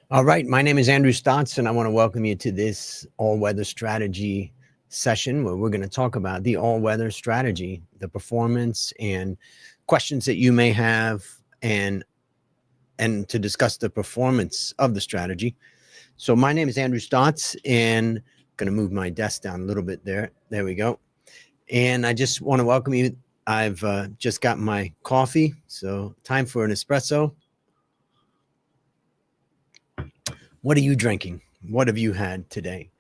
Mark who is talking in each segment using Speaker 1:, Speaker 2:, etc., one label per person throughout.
Speaker 1: All right, my name is Andrew Stotz, and I want to welcome you to this all-weather strategy session where we're going to talk about the all-weather strategy, the performance and questions that you may have, and to discuss the performance of the strategy. So my name is Andrew Stotz, and I'm going to move my desk down a little bit there. There we go. And I just want to welcome you. I've just got my coffee, so time for an espresso. What are you drinking? What have you had today?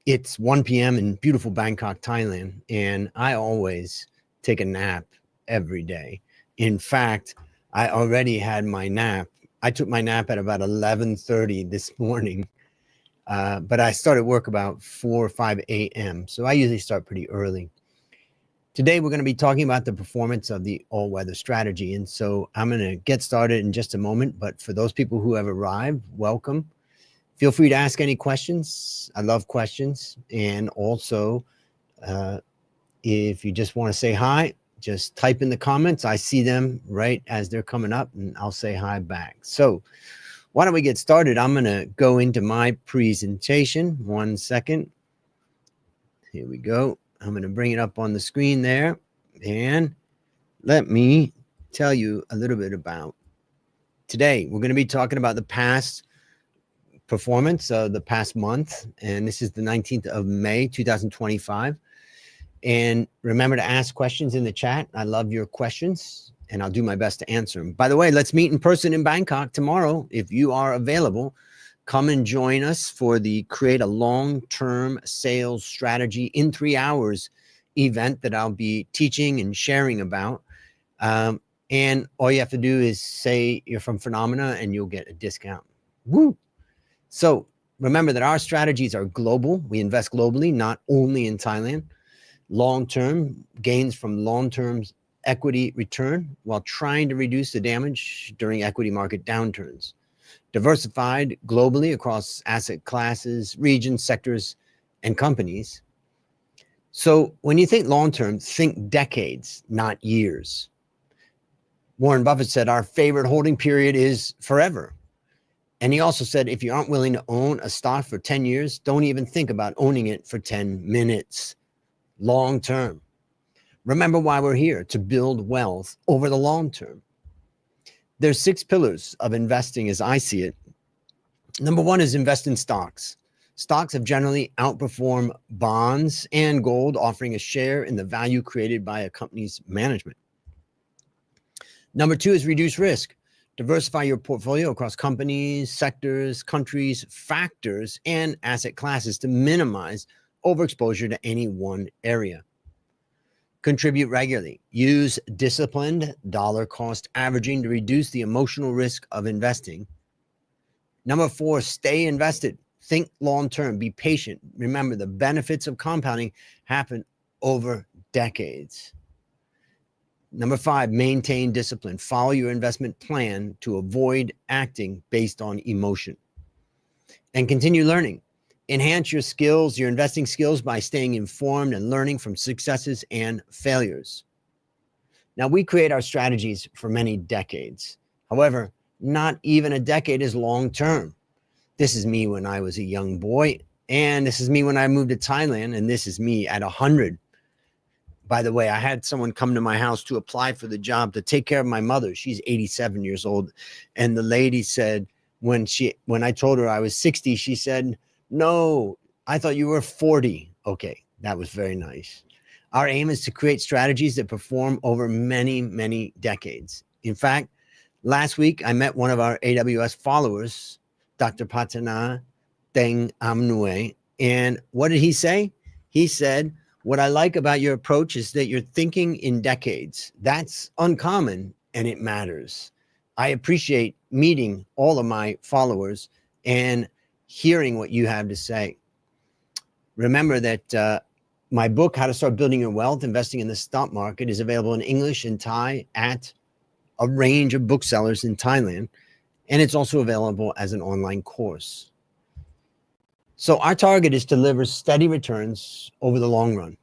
Speaker 1: It's 1 p.m. in beautiful Bangkok, Thailand, and I always take a nap every day. In fact, I already had my nap. I took my nap at about 11:30 this morning, but I started work about 4 or 5 a.m., so I usually start pretty early. Today, we're going to be talking about the performance of the all-weather strategy. And so I'm going to get started in just a moment. But for those people who have arrived, welcome. Feel free to ask any questions. I love questions. And also, if you just want to say hi, just type in the comments. I see them right as they're coming up, and I'll say hi back. So why don't we get started? I'm going to go into my presentation. 1 second. Here we go. I'm going to bring it up on the screen there, and let me tell you a little bit about today. We're going to be talking about the past performance of the past month, and this is the 19th of May, 2025. And remember to ask questions in the chat. I love your questions, and I'll do my best to answer them. By the way, let's meet in person in Bangkok tomorrow. If you are available, come and join us for the Create a Long-Term Sales Strategy in 3 hours event that I'll be teaching and sharing about. And all you have to do is say you're from Phenomena and you'll get a discount. Woo! So remember that our strategies are global. We invest globally, not only in Thailand. Long-term gains from long-term equity return while trying to reduce the damage during equity market downturns. Diversified globally across asset classes, regions, sectors, and companies. So when you think long-term, think decades, not years. Warren Buffett said our favorite holding period is forever. And he also said, if you aren't willing to own a stock for 10 years, don't even think about owning it for 10 minutes. Long-term. Remember why we're here, to build wealth over the long term. There's 6 pillars of investing as I see it. Number 1 is invest in stocks. Stocks have generally outperformed bonds and gold, offering a share in the value created by a company's management. Number 2 is reduce risk. Diversify your portfolio across companies, sectors, countries, factors, and asset classes to minimize overexposure to any one area. Contribute regularly. Use disciplined dollar cost averaging to reduce the emotional risk of investing. Number 4, stay invested. Think long term. Be patient. Remember, the benefits of compounding happen over decades. Number 5, maintain discipline. Follow your investment plan to avoid acting based on emotion. And continue learning. Enhance your skills, your investing skills, by staying informed and learning from successes and failures. Now, we create our strategies for many decades. However, not even a decade is long term. This is me when I was a young boy. And this is me when I moved to Thailand, and this is me at 100. By the way, I had someone come to my house to apply for the job to take care of my mother. She's 87 years old. And the lady said, when I told her I was 60, she said, "No, I thought you were 40. Okay, that was very nice. Our aim is to create strategies that perform over many, many decades. In fact, last week, I met one of our AWS followers, Dr. Patana Deng Amnue. And what did he say? He said, "What I like about your approach is that you're thinking in decades. That's uncommon and it matters. I appreciate meeting all of my followers and hearing what you have to say." Remember that my book, How to Start Building Your Wealth, Investing in the Stock Market, is available in English and Thai at a range of booksellers in Thailand. And it's also available as an online course. So our target is to deliver steady returns over the long run.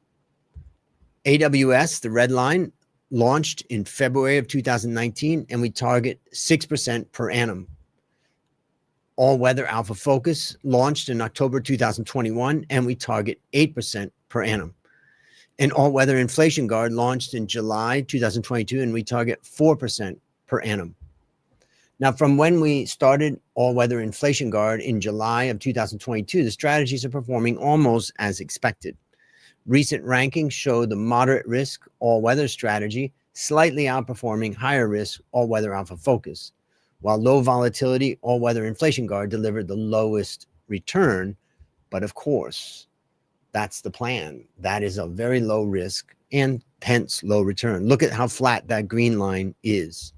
Speaker 1: AWS, the red line, launched in February of 2019, and we target 6% per annum. All Weather Alpha Focus launched in October 2021, and we target 8% per annum. And All Weather Inflation Guard launched in July 2022, and we target 4% per annum. Now, from when we started All Weather Inflation Guard in July of 2022, the strategies are performing almost as expected. Recent rankings show the moderate risk All Weather strategy slightly outperforming higher risk All Weather Alpha Focus, while low volatility All Weather Inflation Guard delivered the lowest return. But of course, that's the plan. That is a very low risk and hence low return. Look at how flat that green line is.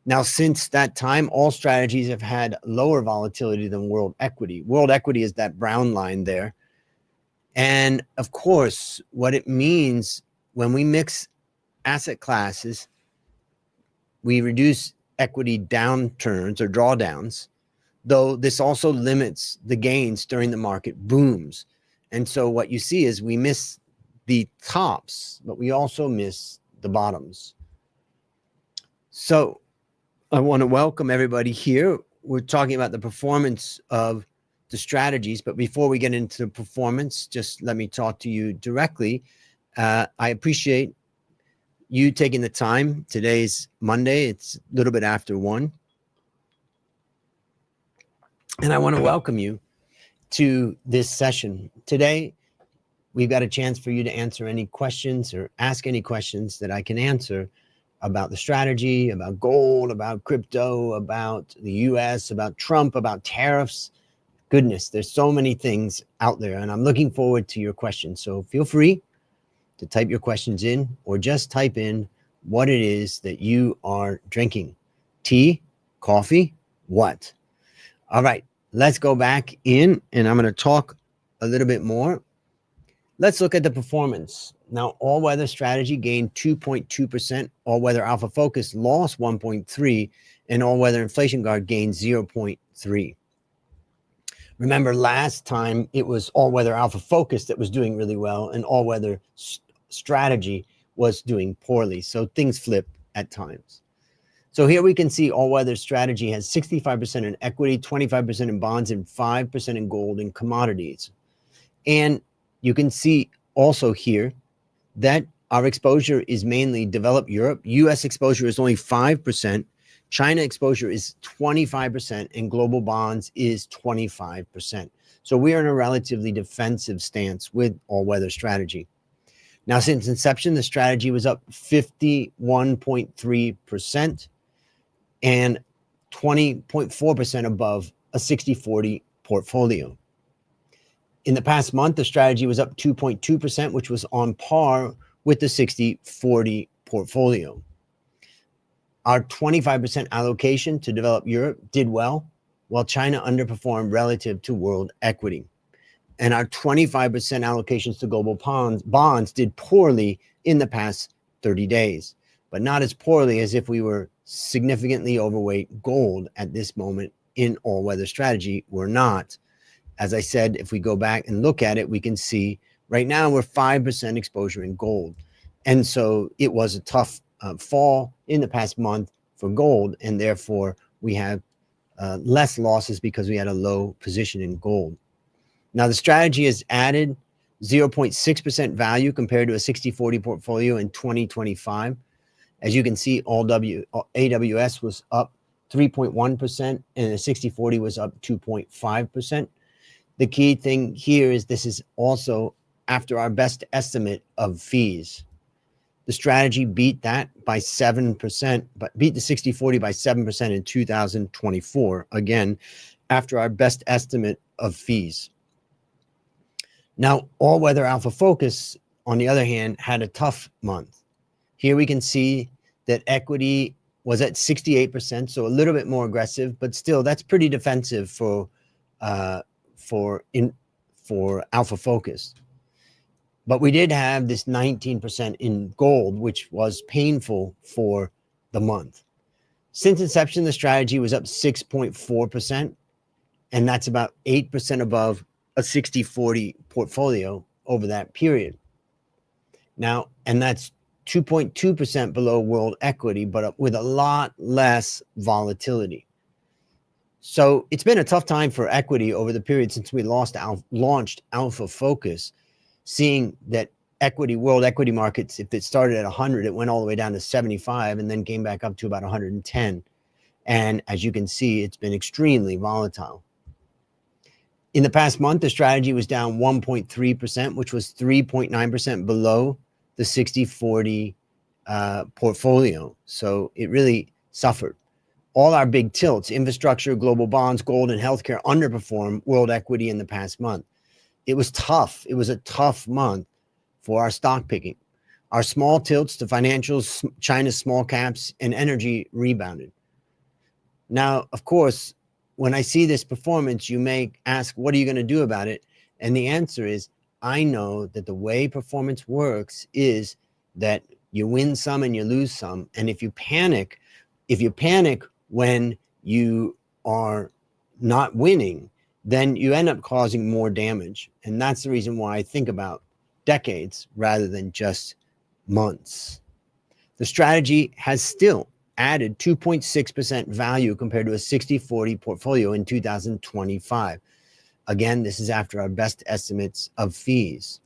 Speaker 1: Now, since that time, all strategies have had lower volatility than world equity. World equity is that brown line there. And of course, what it means when we mix asset classes, we reduce equity downturns or drawdowns, though this also limits the gains during the market booms. And so what you see is we miss the tops, but we also miss the bottoms. So I want to welcome everybody here. We're talking about the performance of the strategies, but before we get into performance, just let me talk to you directly. I appreciate you taking the time. Today's Monday. It's a little bit after 1. And I want to welcome you to this session. Today, we've got a chance for you to answer any questions or ask any questions that I can answer about the strategy, about gold, about crypto, about the US, about Trump, about tariffs. Goodness, there's so many things out there, and I'm looking forward to your questions. So feel free to type your questions in or just type in what it is that you are drinking. Tea, coffee, what? All right, let's go back in, and I'm going to talk a little bit more. Let's look at the performance. Now, All Weather Strategy gained 2.2%. All Weather Alpha Focus lost 1.3%, and All Weather Inflation Guard gained 0.3%. Remember, last time it was All Weather Alpha Focus that was doing really well, and All Weather Strategy was doing poorly. So things flip at times. So here we can see All Weather Strategy has 65% in equity, 25% in bonds, and 5% in gold and commodities. And you can see also here that our exposure is mainly developed Europe. US exposure is only 5%. China exposure is 25%, and global bonds is 25%. So we are in a relatively defensive stance with All Weather Strategy. Now, since inception, the strategy was up 51.3% and 20.4% above a 60-40 portfolio. In the past month, the strategy was up 2.2%, which was on par with the 60-40 portfolio. Our 25% allocation to developed Europe did well, while China underperformed relative to world equity. And our 25% allocations to global bonds did poorly in the past 30 days, but not as poorly as if we were significantly overweight gold at this moment in All Weather Strategy. We're not. As I said, if we go back and look at it, we can see right now we're 5% exposure in gold. And so it was a tough fall in the past month for gold, and therefore we have less losses because we had a low position in gold. Now, the strategy has added 0.6% value compared to a 60-40 portfolio in 2025. As you can see, AWS was up 3.1% and the 60-40 was up 2.5%. The key thing here is this is also after our best estimate of fees. The strategy beat that by 7%, but beat the 60-40 by 7% in 2024, again, after our best estimate of fees. Now, All Weather Alpha Focus, on the other hand, had a tough month. Here we can see that equity was at 68%, so a little bit more aggressive, but still that's pretty defensive for Alpha Focus. But we did have this 19% in gold, which was painful for the month. Since inception, the strategy was up 6.4%, and that's about 8% above a 60-40 portfolio over that period. Now, and that's 2.2% below world equity, but with a lot less volatility. So it's been a tough time for equity over the period since we launched Alpha Focus, seeing that world equity markets, if it started at 100, it went all the way down to 75 and then came back up to about 110. And as you can see, it's been extremely volatile. In the past month, the strategy was down 1.3%, which was 3.9% below the 60-40 portfolio. So it really suffered. All our big tilts, infrastructure, global bonds, gold, and healthcare, underperformed world equity in the past month. It was tough. It was a tough month for our stock picking. Our small tilts to financials, China's small caps, and energy rebounded. Now, of course, when I see this performance, you may ask, what are you going to do about it? And the answer is, I know that the way performance works is that you win some and you lose some. And if you panic when you are not winning, then you end up causing more damage. And that's the reason why I think about decades rather than just months. The strategy has still added 2.6% value compared to a 60-40 portfolio in 2025. Again, this is after our best estimates of fees.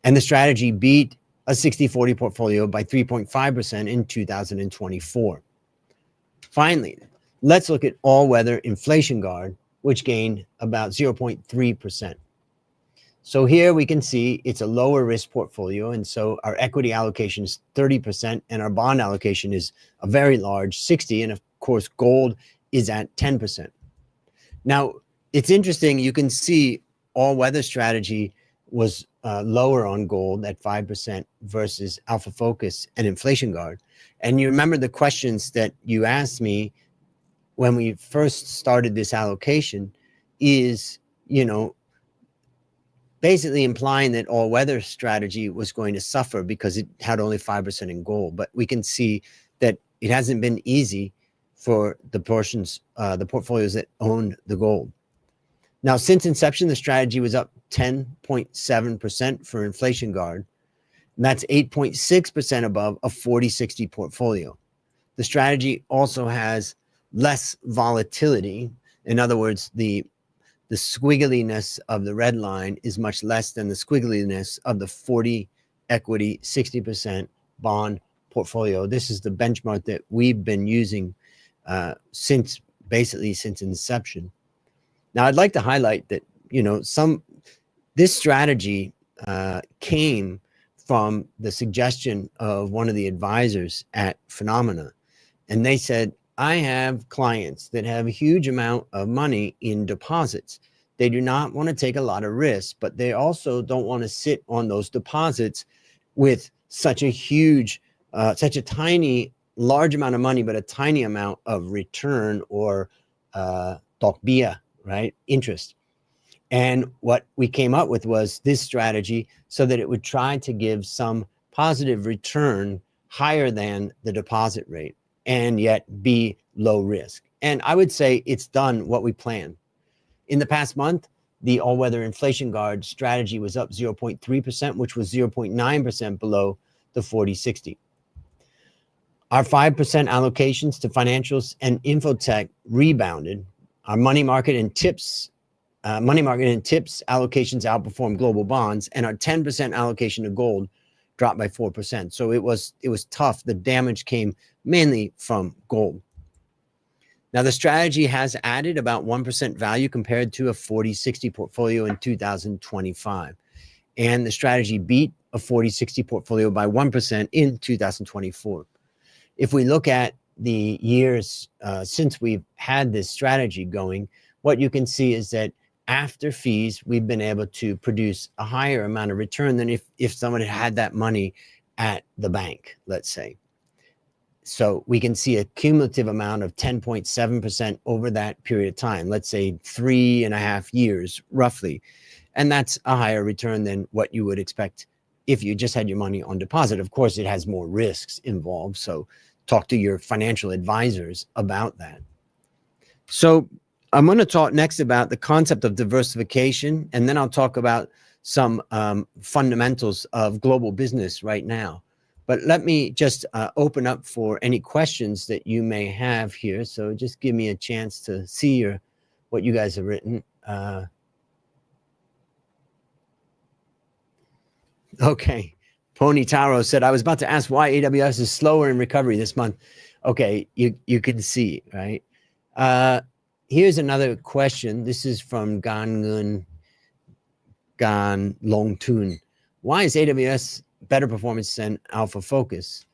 Speaker 1: And the strategy beat a 60-40 portfolio by 3.5% in 2024. Finally, let's look at all-weather inflation guard, which gained about 0.3%. So here we can see it's a lower risk portfolio, and so our equity allocation is 30%, and our bond allocation is a very large 60%, and of course gold is at 10%. Now, it's interesting, you can see all-weather strategy was lower on gold at 5% versus Alpha Focus and Inflation Guard. And you remember the questions that you asked me when we first started this allocation is, basically implying that all-weather strategy was going to suffer because it had only 5% in gold. But we can see that it hasn't been easy for the portfolios that owned the gold. Now, since inception, the strategy was up 10.7% for Inflation Guard, and that's 8.6% above a 40-60 portfolio. The strategy also has less volatility. In other words, the squiggliness of the red line is much less than the squiggliness of the 40 equity, 60% bond portfolio. This is the benchmark that we've been using since inception. Now, I'd like to highlight that, this strategy came from the suggestion of one of the advisors at Phenomena. And they said, I have clients that have a huge amount of money in deposits. They do not want to take a lot of risk, but they also don't want to sit on those deposits with such a large amount of money, but a tiny amount of return or tokbia, right? Interest. And what we came up with was this strategy so that it would try to give some positive return higher than the deposit rate and yet be low risk. And I would say it's done what we planned. In the past month, the all-weather inflation guard strategy was up 0.3%, which was 0.9% below the 40-60. Our 5% allocations to financials and infotech rebounded. Our money market and tips money market and tips allocations outperformed global bonds, and our 10% allocation to gold dropped by 4%. So it was tough. The damage came mainly from gold. Now, the strategy has added about 1% value compared to a 40-60 portfolio in 2025. And the strategy beat a 40-60 portfolio by 1% in 2024. If we look at the years since we've had this strategy going, what you can see is that after fees, we've been able to produce a higher amount of return than if someone had that money at the bank, let's say. So we can see a cumulative amount of 10.7% over that period of time, let's say 3.5 years, roughly. And that's a higher return than what you would expect if you just had your money on deposit. Of course, it has more risks involved. So talk to your financial advisors about that. So I'm going to talk next about the concept of diversification, and then I'll talk about some fundamentals of global business right now. But let me just open up for any questions that you may have here. So just give me a chance to see what you guys have written. Okay. Pony Taro said, I was about to ask why AWS is slower in recovery this month. Okay, you can see, right? Here's another question. This is from Gan Long Tun. Why is AWS better performance than Alpha Focus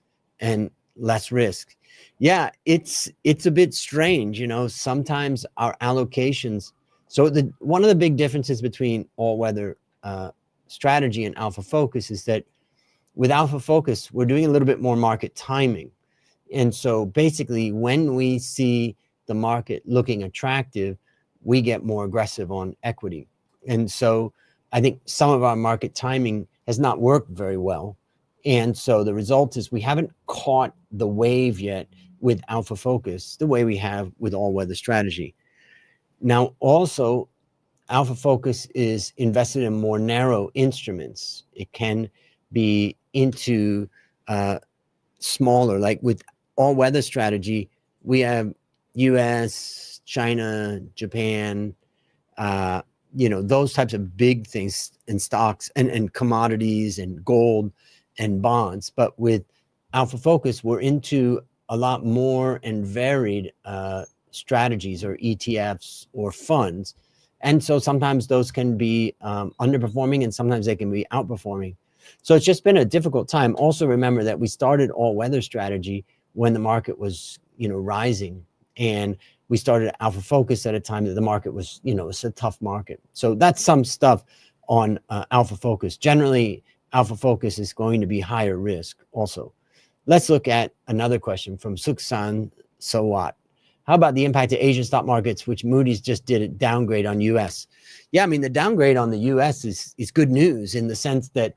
Speaker 1: and less risk? Yeah, it's a bit strange, you know. Sometimes our allocations. So one of the big differences between all-weather strategy and Alpha Focus is that with Alpha Focus, we're doing a little bit more market timing. And so basically, when we see the market looking attractive, we get more aggressive on equity. And so I think some of our market timing has not worked very well. And so the result is we haven't caught the wave yet with Alpha Focus the way we have with all-weather strategy. Now, also, Alpha Focus is invested in more narrow instruments. It can be into smaller, like with all-weather strategy, we have US, China, Japan, you know, those types of big things in stocks and commodities and gold and bonds. But with Alpha Focus, we're into a lot more and varied strategies or ETFs or funds. And so sometimes those can be underperforming and sometimes they can be outperforming. So it's just been a difficult time. Also remember that we started all-weather strategy when the market was, you know, rising. And we started Alpha Focus at a time that the market was, you know, it's a tough market. So that's some stuff on Alpha Focus. Generally, Alpha Focus is going to be higher risk also. Let's look at another question from Suksan Sawat. How about the impact of Asian stock markets, which Moody's just did a downgrade on US? Yeah, I mean, the downgrade on the US is good news in the sense that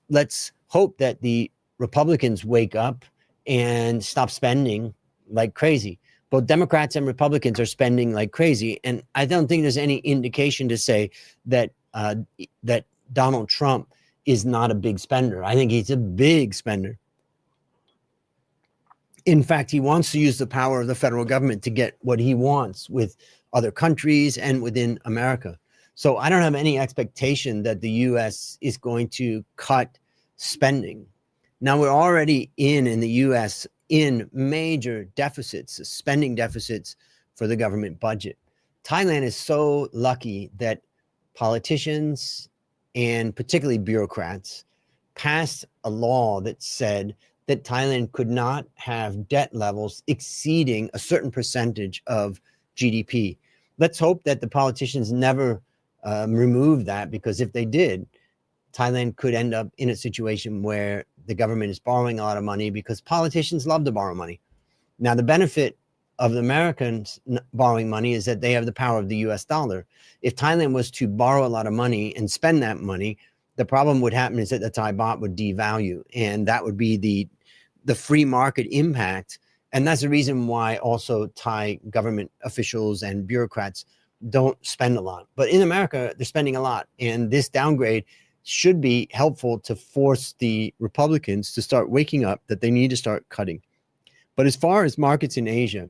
Speaker 1: let's hope that the Republicans wake up and stop spending like crazy. Both Democrats and Republicans are spending like crazy. And I don't think there's any indication to say that that Donald Trump is not a big spender. I think he's a big spender. In fact, he wants to use the power of the federal government to get what he wants with other countries and within America. So I don't have any expectation that the US is going to cut spending. Now we're already in the US in major deficits, spending deficits for the government budget. Thailand is so lucky that politicians and particularly bureaucrats passed a law that said that Thailand could not have debt levels exceeding a certain percentage of GDP. Let's hope that the politicians never remove that, because if they did, Thailand could end up in a situation where the government is borrowing a lot of money because politicians love to borrow money. Now, the benefit of the Americans borrowing money is that they have the power of the US dollar. If Thailand was to borrow a lot of money and spend that money, the problem would happen is that the Thai baht would devalue, and that would be the free market impact. And that's the reason why also Thai government officials and bureaucrats don't spend a lot. But in America, they're spending a lot. And this downgrade should be helpful to force the Republicans to start waking up that they need to start cutting. But as far as markets in Asia,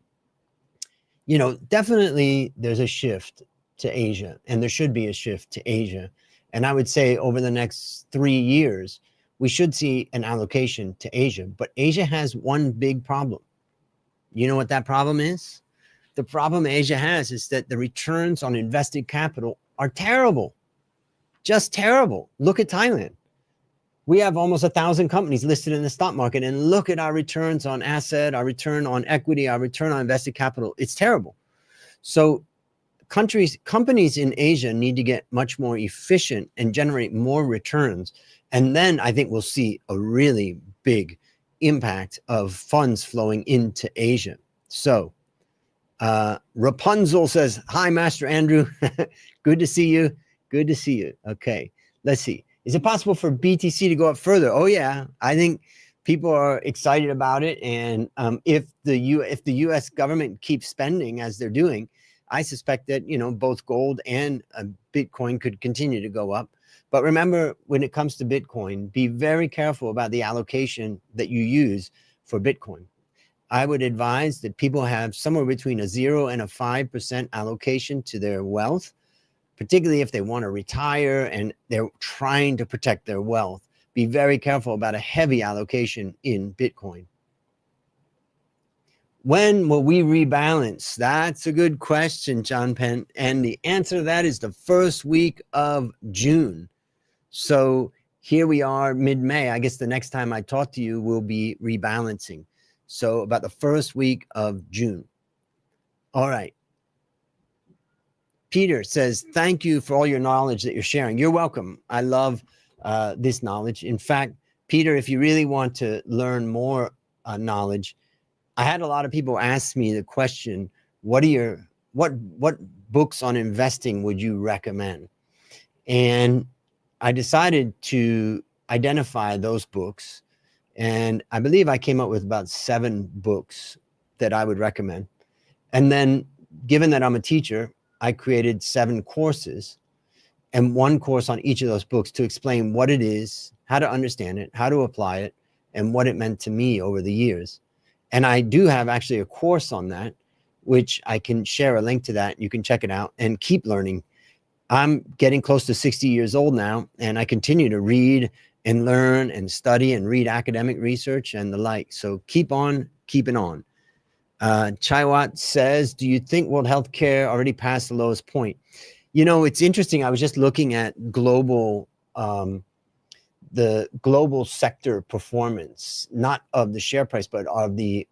Speaker 1: you know, definitely there's a shift to Asia, and there should be a shift to Asia. And I would say over the next 3 years, we should see an allocation to Asia. But Asia has one big problem. You know what that problem is? The problem Asia has is that the returns on invested capital are terrible, just terrible. Look at Thailand. We have almost 1,000 companies listed in the stock market, and look at our returns on asset, our return on equity, our return on invested capital. It's terrible. So companies in Asia need to get much more efficient and generate more returns. And then I think we'll see a really big impact of funds flowing into Asia. So Rapunzel says, hi, Master Andrew. Good to see you. Good to see you. Okay, let's see. Is it possible for BTC to go up further? Oh, yeah. I think people are excited about it. And if the U.S. government keeps spending as they're doing, I suspect that, you know, both gold and Bitcoin could continue to go up. But remember, when it comes to Bitcoin, be very careful about the allocation that you use for Bitcoin. I would advise that people have somewhere between a 0 and a 5% allocation to their wealth, particularly if they want to retire and they're trying to protect their wealth. Be very careful about a heavy allocation in Bitcoin. When will we rebalance? That's a good question, John Penn. And the answer to that is the first week of June. So here we are mid-May. I guess the next time I talk to you, we'll be rebalancing. So about the first week of June. All right. Peter says, thank you for all your knowledge that you're sharing. You're welcome. I love this knowledge. In fact, Peter, if you really want to learn more knowledge, I had a lot of people ask me the question, what books on investing would you recommend? And I decided to identify those books. And I believe I came up with about 7 books that I would recommend. And then given that I'm a teacher, I created 7 courses and 1 course on each of those books to explain what it is, how to understand it, how to apply it, and what it meant to me over the years. And I do have actually a course on that, which I can share a link to that. You can check it out and keep learning. I'm getting close to 60 years old now, and I continue to read and learn and study and read academic research and the like. So keep on keeping on. Chaiwat says, do you think world healthcare already passed the lowest point? You know, it's interesting. I was just looking at global, the global sector performance, not of the share price, but of the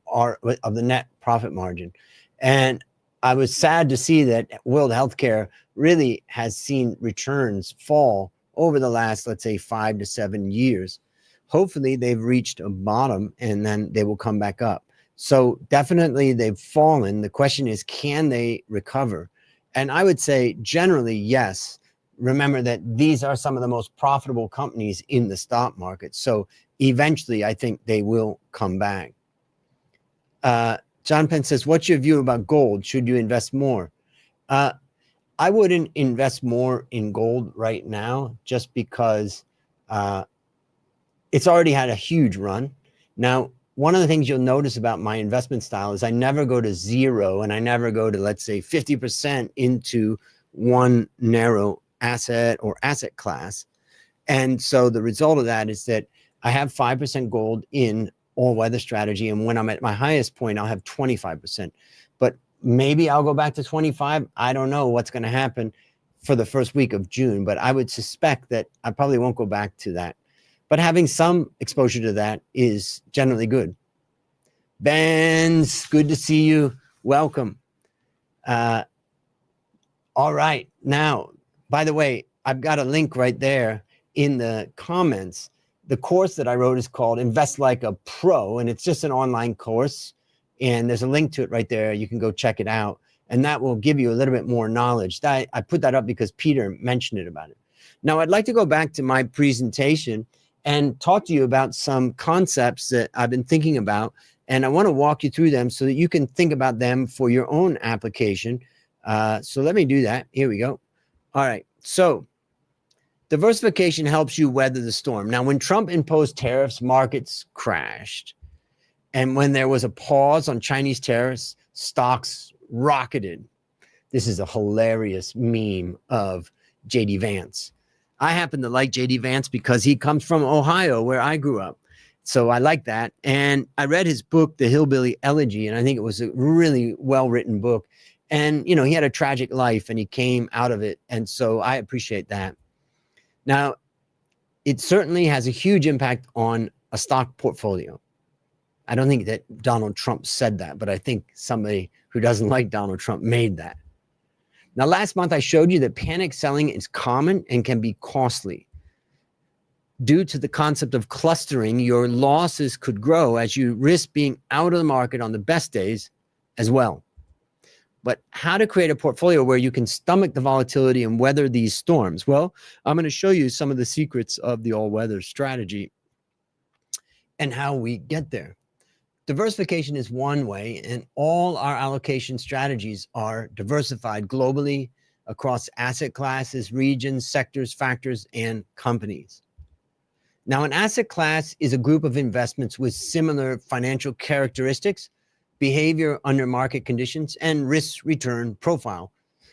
Speaker 1: net profit margin. And I was sad to see that world healthcare really has seen returns fall over the last, let's say, 5 to 7 years. Hopefully they've reached a bottom and then they will come back up. So definitely they've fallen. The question is, can they recover? And I would say generally, yes. Remember that these are some of the most profitable companies in the stock market. So eventually I think they will come back. John Penn says, what's your view about gold? Should you invest more? I wouldn't invest more in gold right now just because it's already had a huge run. Now, one of the things you'll notice about my investment style is I never go to 0 and I never go to, let's say, 50% into one narrow asset or asset class. And so the result of that is that I have 5% gold in all weather strategy. And when I'm at my highest point, I'll have 25%. But maybe I'll go back to 25. I don't know what's going to happen for the first week of June, but I would suspect that I probably won't go back to that. But having some exposure to that is generally good. Benz, good to see you. Welcome. All right. Now, by the way, I've got a link right there in the comments. The course that I wrote is called Invest Like a Pro, and it's just an online course. And there's a link to it right there. You can go check it out. And that will give you a little bit more knowledge. I put that up because Peter mentioned it about it. Now, I'd like to go back to my presentation and talk to you about some concepts that I've been thinking about. And I want to walk you through them so that you can think about them for your own application. So let me do that. Here we go. All right. So diversification helps you weather the storm. Now, when Trump imposed tariffs, markets crashed. And when there was a pause on Chinese tariffs, stocks rocketed. This is a hilarious meme of J.D. Vance. I happen to like J.D. Vance because he comes from Ohio, where I grew up. So I like that. And I read his book, The Hillbilly Elegy, and I think it was a really well-written book. And, you know, he had a tragic life and he came out of it. And so I appreciate that. Now, it certainly has a huge impact on a stock portfolio. I don't think that Donald Trump said that, but I think somebody who doesn't like Donald Trump made that. Now, last month, I showed you that panic selling is common and can be costly. Due to the concept of clustering, your losses could grow as you risk being out of the market on the best days as well. But how to create a portfolio where you can stomach the volatility and weather these storms? Well, I'm going to show you some of the secrets of the all-weather strategy and how we get there. Diversification is one way, and all our allocation strategies are diversified globally across asset classes, regions, sectors, factors, and companies. Now, an asset class is a group of investments with similar financial characteristics, behavior under market conditions, and risk-return profile.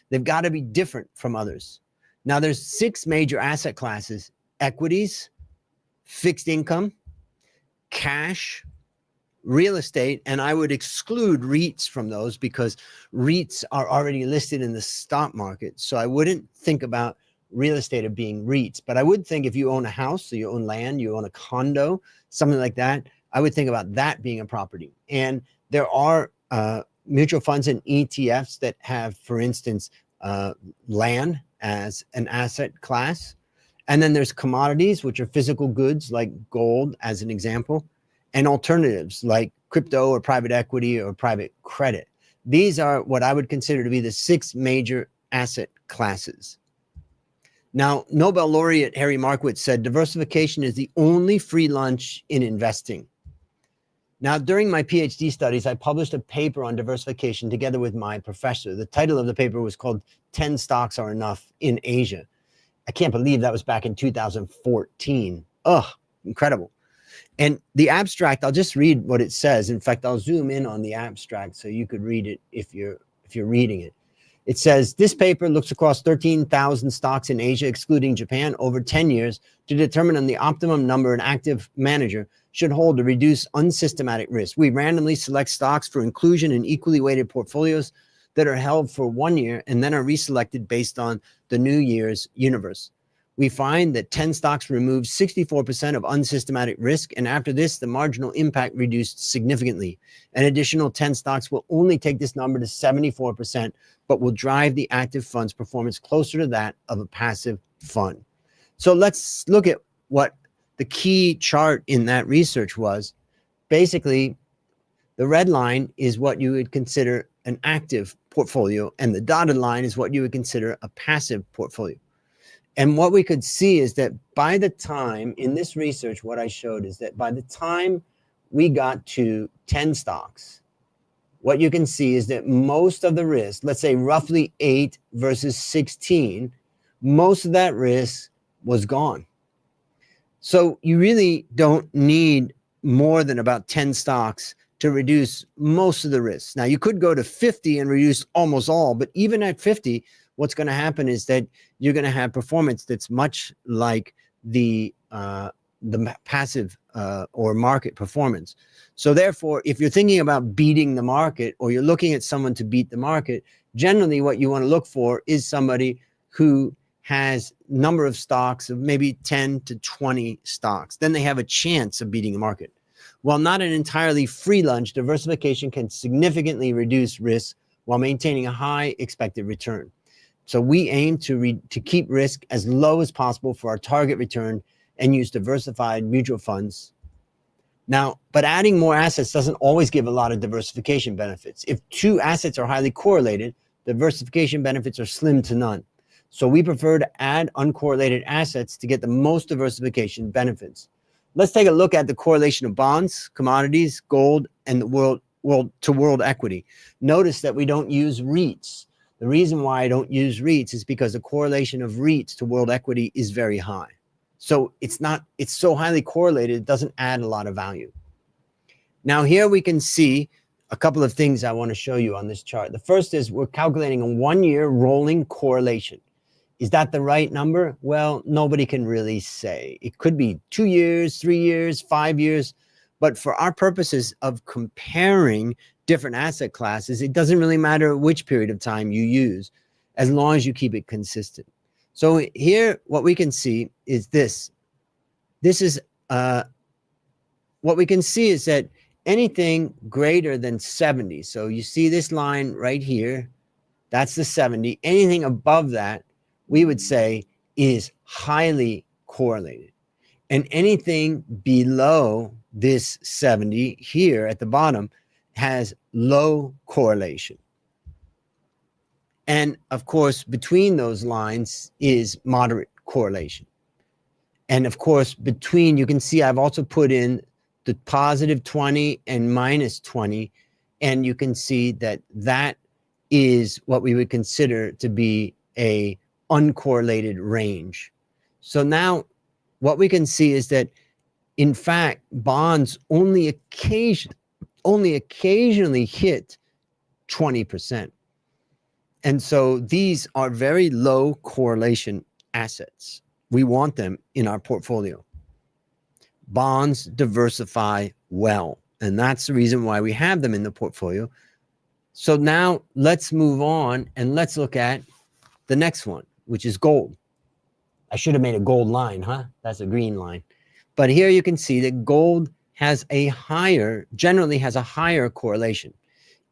Speaker 1: They've got to be different from others. Now, there's 6 major asset classes: equities, fixed income, cash, real estate, and I would exclude REITs from those because REITs are already listed in the stock market. So I wouldn't think about real estate of being REITs, but I would think if you own a house, so you own land, you own a condo, something like that, I would think about that being a property. And there are mutual funds and ETFs that have, for instance, land as an asset class. And then there's commodities, which are physical goods like gold as an example, and alternatives like crypto or private equity or private credit. These are what I would consider to be the 6 major asset classes. Now, Nobel laureate Harry Markowitz said diversification is the only free lunch in investing. Now, during my PhD studies, I published a paper on diversification together with my professor. The title of the paper was called 10 Stocks Are Enough in Asia. I can't believe that was back in 2014. Ugh, incredible. And the abstract, I'll just read what it says. In fact, I'll zoom in on the abstract so you could read it if you're reading it. It says, this paper looks across 13,000 stocks in Asia, excluding Japan, over 10 years to determine the optimum number an active manager should hold to reduce unsystematic risk. We randomly select stocks for inclusion in equally weighted portfolios that are held for 1 year and then are reselected based on the new year's universe. We find that 10 stocks remove 64% of unsystematic risk, and after this, the marginal impact reduced significantly. An additional 10 stocks will only take this number to 74%, but will drive the active fund's performance closer to that of a passive fund. So let's look at what the key chart in that research was. Basically, the red line is what you would consider an active portfolio, and the dotted line is what you would consider a passive portfolio. And what we could see is that by the time, in this research, what I showed is that by the time we got to 10 stocks, what you can see is that most of the risk, let's say roughly 8 versus 16, most of that risk was gone. So you really don't need more than about 10 stocks to reduce most of the risks. Now, you could go to 50 and reduce almost all, but even at 50, what's going to happen is that you're going to have performance that's much like the passive or market performance. So therefore, if you're thinking about beating the market or you're looking at someone to beat the market, generally what you want to look for is somebody who has number of stocks of maybe 10 to 20 stocks. Then they have a chance of beating the market. While not an entirely free lunch, diversification can significantly reduce risk while maintaining a high expected return. So we aim to keep risk as low as possible for our target return and use diversified mutual funds. Now, but adding more assets doesn't always give a lot of diversification benefits. If 2 assets are highly correlated, diversification benefits are slim to none. So we prefer to add uncorrelated assets to get the most diversification benefits. Let's take a look at the correlation of bonds, commodities, gold, and the world equity. Notice that we don't use REITs. The reason why I don't use REITs is because the correlation of REITs to world equity is very high. So it's so highly correlated, it doesn't add a lot of value. Now here we can see a couple of things I want to show you on this chart. The first is we're calculating a 1-year rolling correlation. Is that the right number? Well, nobody can really say. It could be 2 years, 3 years, 5 years. But for our purposes of comparing different asset classes, it doesn't really matter which period of time you use, as long as you keep it consistent. So here, what we can see is this. This is what we can see is that anything greater than 70. So you see this line right here. That's the 70. Anything above that, we would say is highly correlated. And anything below this 70 here at the bottom has low correlation. And of course, between those lines is moderate correlation. And of course, between, you can see I've also put in the positive 20 and minus 20. And you can see that that is what we would consider to be a uncorrelated range. So now what we can see is that, in fact, bonds only occasionally hit 20%. And so these are very low correlation assets. We want them in our portfolio. Bonds diversify well, and that's the reason why we have them in the portfolio. So now let's move on and let's look at the next one, which is gold. I should have made a gold line, huh? That's a green line. But here you can see that gold generally has a higher correlation.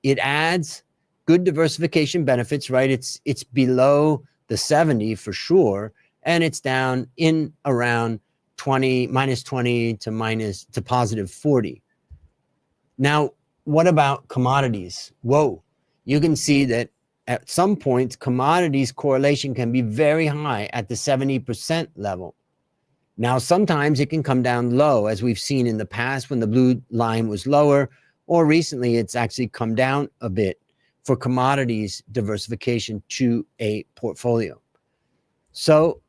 Speaker 1: It adds good diversification benefits, right? It's below the 70 for sure, and it's down in around minus 20 to positive 40. Now, what about commodities? Whoa, you can see that at some points, commodities correlation can be very high at the 70% level. Now, sometimes it can come down low, as we've seen in the past when the blue line was lower, or recently it's actually come down a bit for commodities diversification to a portfolio. So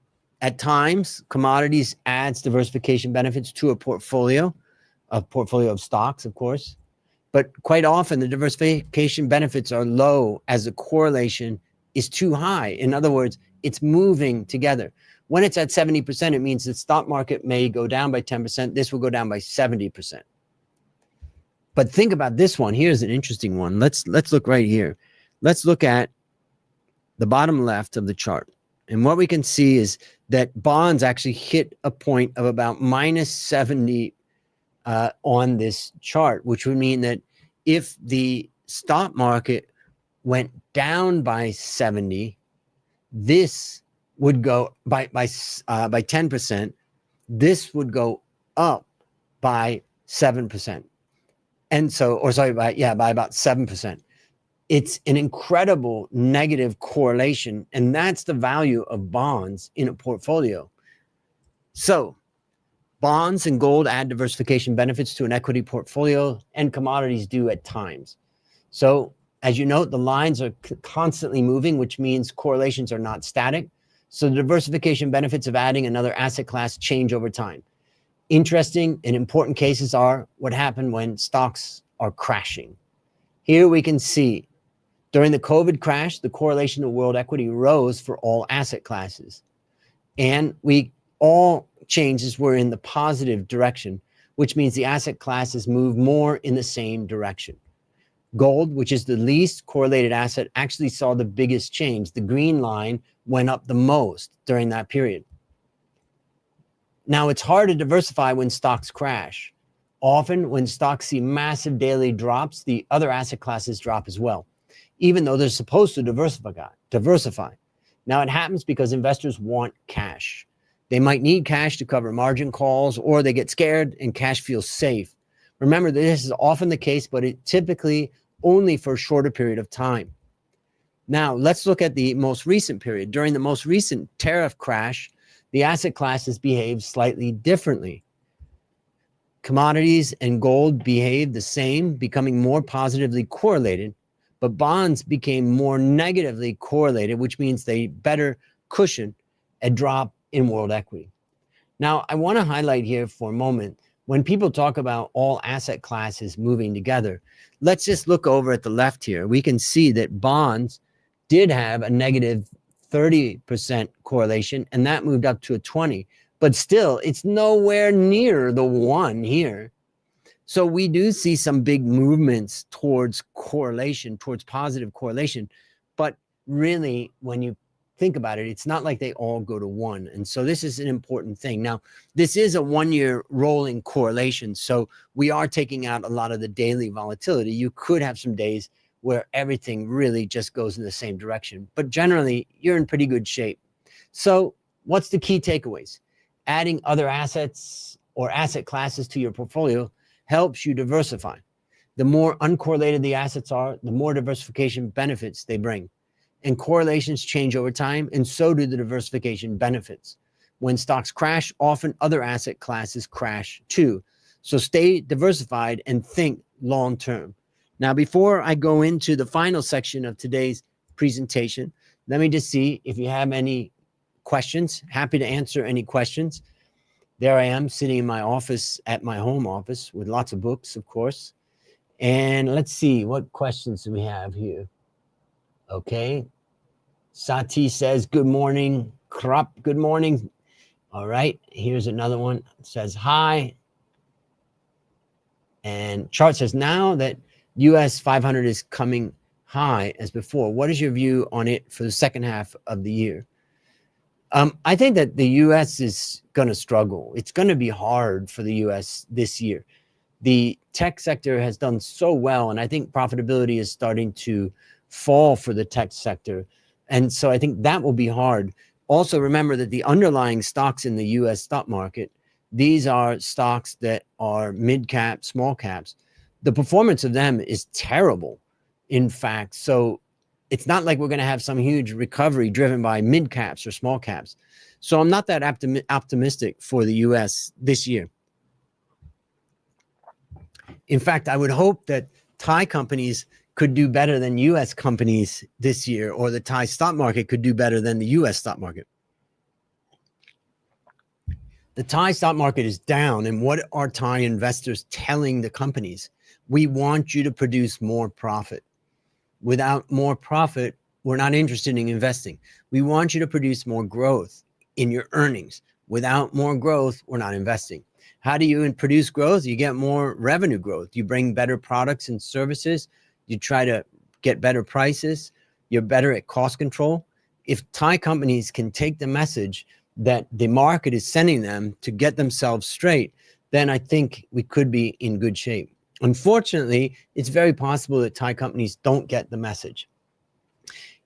Speaker 1: at times, commodities adds diversification benefits to a portfolio of stocks, of course. But quite often, the diversification benefits are low as the correlation is too high. In other words, it's moving together. When it's at 70%, it means the stock market may go down by 10%. This will go down by 70%. But think about this one. Here's an interesting one. Let's look right here. Let's look at the bottom left of the chart. And what we can see is that bonds actually hit a point of about minus 70 on this chart, which would mean that if the stock market went down by 70, this would go by 10%. This would go up by 7%. And so, by about 7%. It's an incredible negative correlation, and that's the value of bonds in a portfolio. So bonds and gold add diversification benefits to an equity portfolio, and commodities do at times. So as you note, the lines are constantly moving, which means correlations are not static. So the diversification benefits of adding another asset class change over time. Interesting and important cases are what happened when stocks are crashing. Here we can see during the COVID crash, the correlation to world equity rose for all asset classes. And all changes were in the positive direction, which means the asset classes move more in the same direction. Gold, which is the least correlated asset, actually saw the biggest change. The green line went up the most during that period. Now, it's hard to diversify when stocks crash. Often, when stocks see massive daily drops, the other asset classes drop as well, even though they're supposed to diversify. Now, it happens because investors want cash. They might need cash to cover margin calls, or they get scared and cash feels safe. Remember, this is often the case, but it typically only for a shorter period of time. Now, let's look at the most recent period. During the most recent tariff crash, the asset classes behaved slightly differently. Commodities and gold behaved the same, becoming more positively correlated, but bonds became more negatively correlated, which means they better cushion a drop in world equity. Now, I want to highlight here for a moment when people talk about all asset classes moving together, let's just look over at the left here. We can see that bonds did have a negative 30% correlation, and that moved up to a 20, but still it's nowhere near the 1 here. So we do see some big movements towards correlation, towards positive correlation, but really when you think about it, it's not like they all go to 1. And so this is an important thing. Now, this is a 1-year rolling correlation. So we are taking out a lot of the daily volatility. You could have some days where everything really just goes in the same direction, but generally you're in pretty good shape. So what's the key takeaways? Adding other assets or asset classes to your portfolio helps you diversify. The more uncorrelated the assets are, the more diversification benefits they bring. And correlations change over time, and so do the diversification benefits. When stocks crash, often other asset classes crash too. So stay diversified and think long term. Now, before I go into the final section of today's presentation, let me just see if you have any questions. Happy to answer any questions. There I am sitting in my office at my home office with lots of books, of course. And let's see, what questions do we have here? Okay. Sati says, good morning. Krop, good morning. All right, here's another one. It says, hi. And Chart says, now that US 500 is coming high as before, what is your view on it for the second half of the year? I think that the US is going to struggle. It's going to be hard for the US this year. The tech sector has done so well, and I think profitability is starting to fall for the tech sector. And so I think that will be hard. Also, remember that the underlying stocks in the US stock market, these are stocks that are mid cap, small caps. The performance of them is terrible, in fact. So it's not like we're going to have some huge recovery driven by mid caps or small caps. So I'm not that optimistic for the US this year. In fact, I would hope that Thai companies could do better than US companies this year, or the Thai stock market could do better than the US stock market. The Thai stock market is down, and what are Thai investors telling the companies? We want you to produce more profit. Without more profit, we're not interested in investing. We want you to produce more growth in your earnings. Without more growth, we're not investing. How do you produce growth? You get more revenue growth. You bring better products and services. You try to get better prices. You're better at cost control. If Thai companies can take the message that the market is sending them to get themselves straight, then I think we could be in good shape. Unfortunately, it's very possible that Thai companies don't get the message.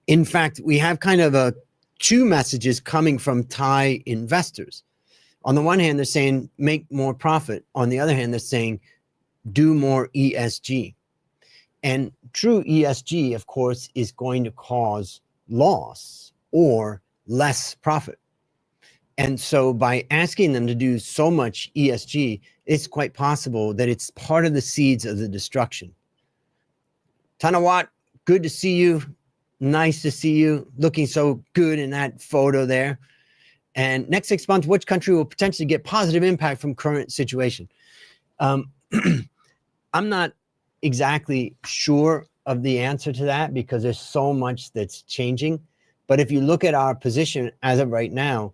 Speaker 1: In fact, we have kind of two messages coming from Thai investors. On the one hand, they're saying make more profit. On the other hand, they're saying do more ESG. And true ESG, of course, is going to cause loss or less profit. And so by asking them to do so much ESG, it's quite possible that it's part of the seeds of the destruction. Tanawat, good to see you. Nice to see you. Looking so good in that photo there. And next 6 months, which country will potentially get positive impact from current situation? I'm not exactly sure of the answer to that because there's so much that's changing. But if you look at our position as of right now,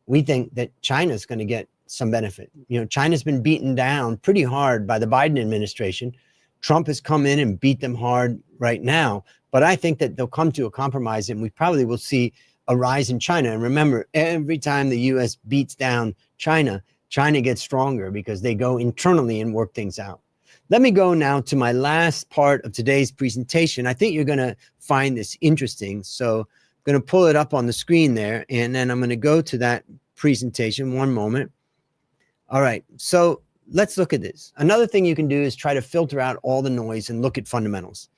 Speaker 1: we think that China's going to get some benefit. You know, China's been beaten down pretty hard by the Biden administration. Trump has come in and beat them hard right now. But I think that they'll come to a compromise, and we probably will see a rise in China. And remember, every time the U.S. beats down China, China gets stronger because they go internally and work things out. Let me go now to my last part of today's presentation. I think you're going to find this interesting. So I'm going to pull it up on the screen there, and then I'm going to go to that presentation. One moment. All right. So let's look at this. Another thing you can do is try to filter out all the noise and look at fundamentals.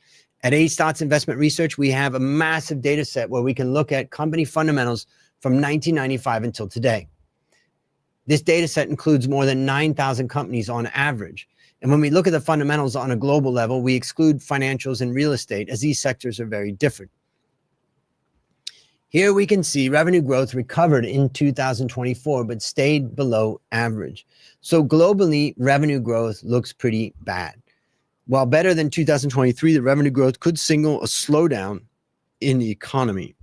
Speaker 1: At A. Stotz Investment Research, we have a massive data set where we can look at company fundamentals from 1995 until today. This data set includes more than 9,000 companies on average. And when we look at the fundamentals on a global level, we exclude financials and real estate, as these sectors are very different. Here we can see revenue growth recovered in 2024, but stayed below average. So globally, revenue growth looks pretty bad. While better than 2023, the revenue growth could signal a slowdown in the economy.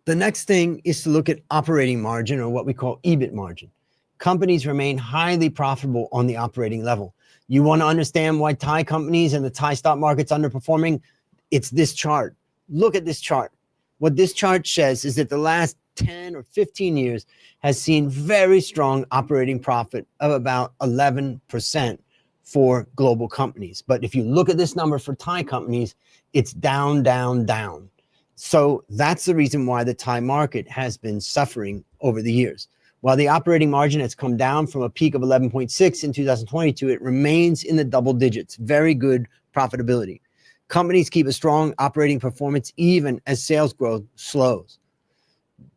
Speaker 1: The next thing is to look at operating margin, or what we call EBIT margin. Companies remain highly profitable on the operating level. You want to understand why Thai companies and the Thai stock market's underperforming? It's this chart. Look at this chart. What this chart says is that the last 10 or 15 years has seen very strong operating profit of about 11% for global companies. But if you look at this number for Thai companies, it's down, down, down. So that's the reason why the Thai market has been suffering over the years. While the operating margin has come down from a peak of 11.6 in 2022, it remains in the double digits. Very good profitability. Companies keep a strong operating performance even as sales growth slows.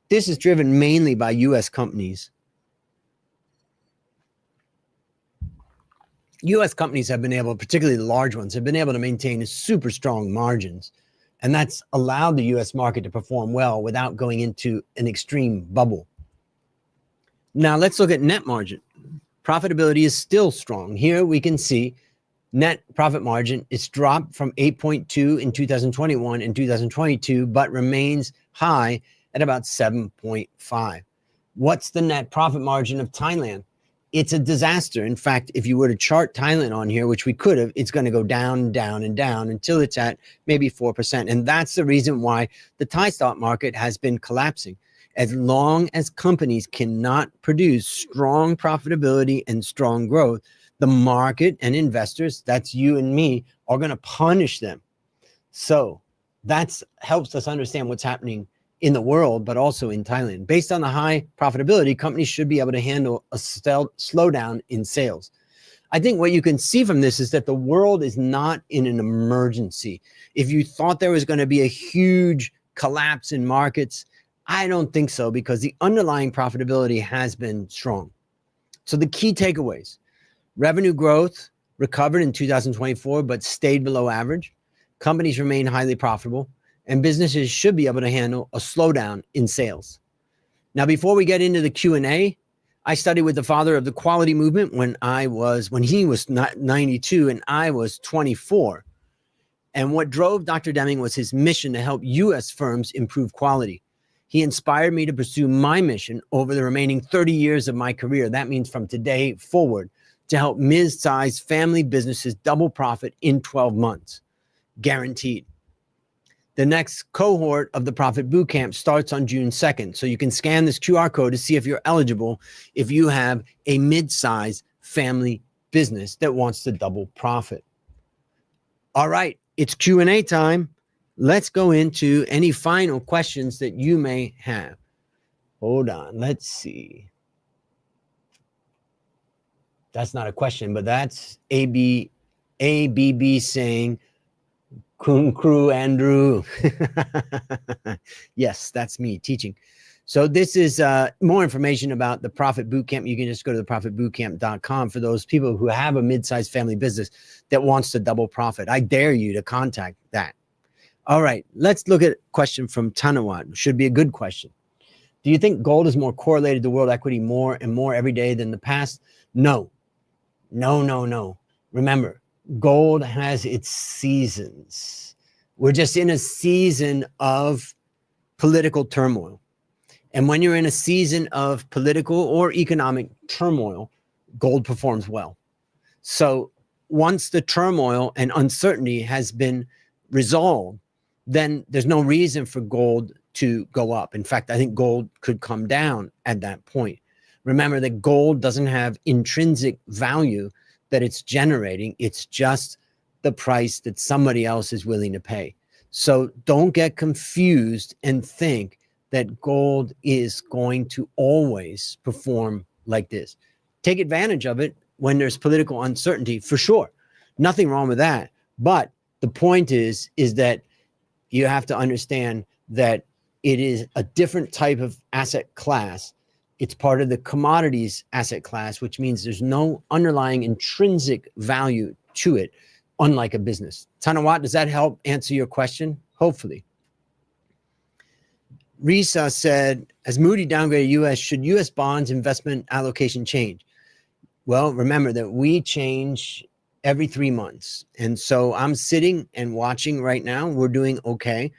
Speaker 1: This is driven mainly by U.S. companies. U.S. companies have been able, particularly the large ones, have been able to maintain super strong margins. And that's allowed the U.S. market to perform well without going into an extreme bubble. Now let's look at net margin. Profitability is still strong. Here we can see net profit margin is dropped from 8.2 in 2021 and 2022, but remains high at about 7.5. What's the net profit margin of Thailand? It's a disaster. In fact, if you were to chart Thailand on here, which we could have, it's going to go down, down, and down until it's at maybe 4%. And that's the reason why the Thai stock market has been collapsing. As long as companies cannot produce strong profitability and strong growth, the market and investors, that's you and me, are going to punish them. So that helps us understand what's happening in the world, but also in Thailand. Based on the high profitability, companies should be able to handle a slowdown in sales. I think what you can see from this is that the world is not in an emergency. If you thought there was going to be a huge collapse in markets, I don't think so, because the underlying profitability has been strong. So the key takeaways: revenue growth recovered in 2024, but stayed below average. Companies remain highly profitable, and businesses should be able to handle a slowdown in sales. Now, before we get into the Q&A, I studied with the father of the quality movement when he was 92 and I was 24. And what drove Dr. Deming was his mission to help U.S. firms improve quality. He inspired me to pursue my mission over the remaining 30 years of my career. That means from today forward, to help mid-sized family businesses double profit in 12 months. Guaranteed. The next cohort of the Profit Bootcamp starts on June 2nd. So you can scan this QR code to see if you're eligible if you have a mid-sized family business that wants to double profit. All right, it's Q&A time. Let's go into any final questions that you may have. Hold on, let's see. That's not a question, but that's ABB saying, Kun Crew Andrew. Yes, that's me teaching. So this is more information about the Profit Bootcamp. You can just go to theprofitbootcamp.com for those people who have a mid-sized family business that wants to double profit. I dare you to contact that. All right, let's look at a question from Tanawat. Should be a good question. Do you think gold is more correlated to world equity more and more every day than the past? No. No. Remember, gold has its seasons. We're just in a season of political turmoil. And when you're in a season of political or economic turmoil, gold performs well. So once the turmoil and uncertainty has been resolved, then there's no reason for gold to go up. In fact, I think gold could come down at that point. Remember that gold doesn't have intrinsic value that it's generating. It's just the price that somebody else is willing to pay. So don't get confused and think that gold is going to always perform like this. Take advantage of it when there's political uncertainty, for sure. Nothing wrong with that. But the point is that you have to understand that it is a different type of asset class. It's part of the commodities asset class, which means there's no underlying intrinsic value to it, unlike a business. Tanawat, does that help answer your question? Hopefully. Risa said, as Moody downgraded U.S., should U.S. bonds investment allocation change? Well, remember that we change every 3 months. And so I'm sitting and watching right now. We're doing okay.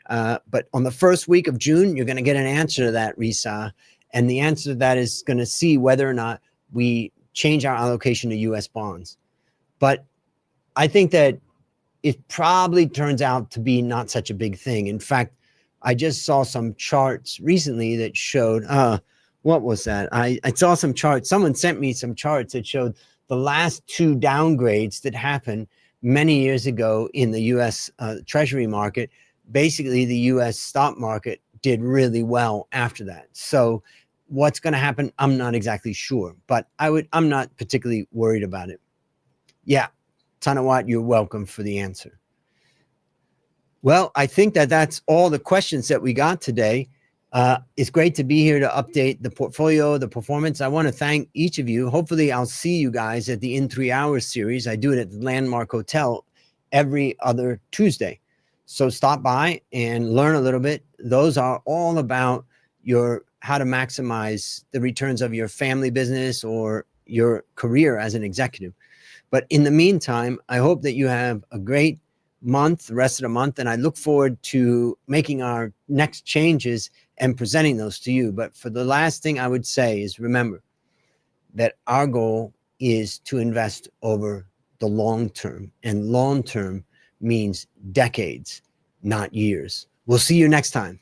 Speaker 1: But on the first week of June, you're going to get an answer to that, Risa. And the answer to that is going to see whether or not we change our allocation to U.S. bonds. But I think that it probably turns out to be not such a big thing. In fact, I just saw some charts recently that showed, what was that? I saw some charts. Someone sent me some charts that showed the last 2 downgrades that happened many years ago in the U.S. Treasury market. Basically, the U.S. stock market did really well after that. So what's going to happen, I'm not exactly sure, but I'm not particularly worried about it. Yeah, Tanawat, you're welcome for the answer. Well, I think that that's all the questions that we got today. It's great to be here to update the portfolio, the performance. I want to thank each of you. Hopefully, I'll see you guys at the In 3 Hours series. I do it at the Landmark Hotel every other Tuesday. So stop by and learn a little bit. Those are all about how to maximize the returns of your family business or your career as an executive. But in the meantime, I hope that you have a great month, the rest of the month, and I look forward to making our next changes and presenting those to you. But for the last thing I would say is remember that our goal is to invest over the long term, and long term means decades, not years. We'll see you next time.